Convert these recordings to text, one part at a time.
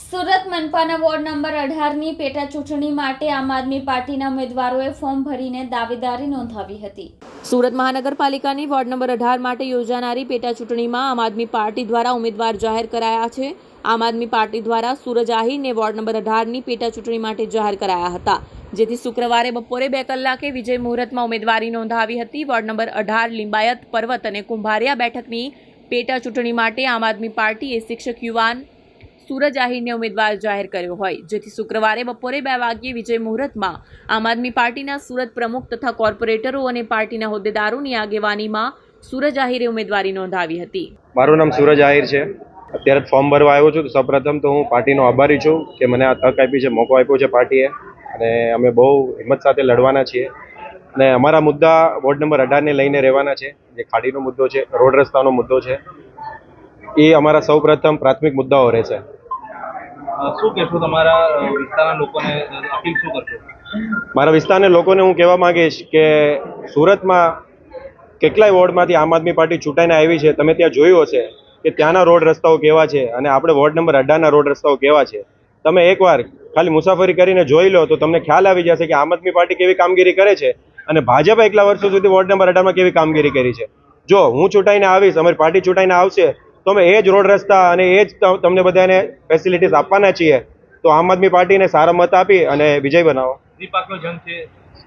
Surat મનપાના ward number 18ની પેટા ચૂંટણી માટે આમ આદમી પાર્ટીના ઉમેદવારોએ ફોર્મ ભરીને દાવેદારી નોંધાવી હતી। સુરત મહાનગરપાલિકાની વોર્ડ નંબર 18 માટે યોજાનારી પેટા ચૂંટણીમાં આમ આદમી પાર્ટી દ્વારા ઉમેદવાર જાહેર કરાયા છે। આમ આદમી પાર્ટી દ્વારા સૂરજ આહિરને વોર્ડ નંબર 18ની પેટા ચૂંટણી માટે જાહેર કરાયા હતા, જેથી શુક્રવારે બપોરે 2 કલાકે વિજય મુહૂર્તમાં ઉમેદવારી નોંધાવી હતી। વોર્ડ નંબર 18 લિંબાયત પર્વત અને કુંભારિયા બેઠકની પેટા ચૂંટણી માટે આમ આદમી પાર્ટીએ શિક્ષક યુવાન સૂરજ આહિરને ઉમેદવાર જાહેર કર્યો હોય, જેથી શુક્રવારે બપોરે 2 વાગ્યે વિજય મુહૂર્તમાં આમ આદમી પાર્ટીના સુરત પ્રમુખ તથા કોર્પોરેટરો અને પાર્ટીના હોદ્દેદારોની આગેવાનીમાં સૂરજ આહિરે ઉમેદવારી નોંધાવી હતી। મારું નામ સૂરજ આહિર છે। અત્યારે ફોર્મ ભરવા આવ્યો છું। તો સૌપ્રથમ તો હું પાર્ટીનો આભારી છું કે મને આ તક આપી છે, મોકો આપ્યો છે પાર્ટીએ, અને અમે બહુ હિંમત સાથે લડવાના છીએ। અને અમારા મુદ્દા વોર્ડ નંબર 18ને લઈને રહેવાના છે। જે ખાડીનો મુદ્દો છે, રોડ રસ્તાનો મુદ્દો છે, એ અમારા સૌપ્રથમ પ્રાથમિક મુદ્દાઓ રહેશે। શું કહેશો તમારા વિસ્તારના લોકોને, અપીલ શું કરશો? મારા વિસ્તારના લોકોને હું કહેવા માંગીશ કે સુરતમાં કેટલાય વોર્ડમાંથી આમ આદમી પાર્ટી ચૂંટાઈને આવી છે। તમે ત્યાં જોયું હશે કે ત્યાંના રોડ રસ્તાઓ કેવા છે અને આપણે વોર્ડ નંબર 18ના રોડ રસ્તાઓ કેવા છે। તમે એકવાર ખાલી મુસાફરી કરીને જોઈ લો તો તમને ખ્યાલ આવી જશે કે આમ આદમી પાર્ટી કેવી કામગીરી કરે છે અને ભાજપે એટલા વર્ષો સુધી વોર્ડ નંબર 18માં કેવી કામગીરી કરી છે। જો હું ચૂંટાઈને આવીશ, અમારી પાર્ટી ચૂંટાઈને આવશે, તો અમે એ જ રોડ રસ્તા અને એ જ તમને બધાને ફેસિલિટીઝ આપવાના છીએ। તો આમ આદમી પાર્ટીને સારા મત આપી અને વિજય બનાવો। ત્રિપાખીઓ જંગ છે,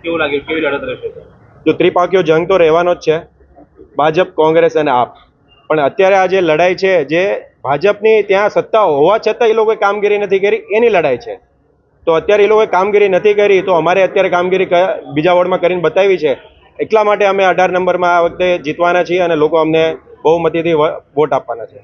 કેવું લાગે, કેવી લડત રહેશે? જો ત્રિપાખીઓ જંગ તો રહેવાનો જ છે, ભાજપ, કોંગ્રેસ અને આપ। પણ અત્યારે આ જે લડાઈ છે, જે ભાજપની ત્યાં સત્તા હોવા છતાં એ લોકોએ કામગીરી નથી કરી, એની લડાઈ છે। તો અત્યારે એ લોકોએ કામગીરી નથી કરી, તો અમારે અત્યારે કામગીરી બીજા વોર્ડમાં કરીને બતાવી છે। એટલા માટે અમે 18 નંબરમાં આ વખતે જીતવાના છીએ અને લોકો અમને બહુમતીથી વોટ આપવાના છે।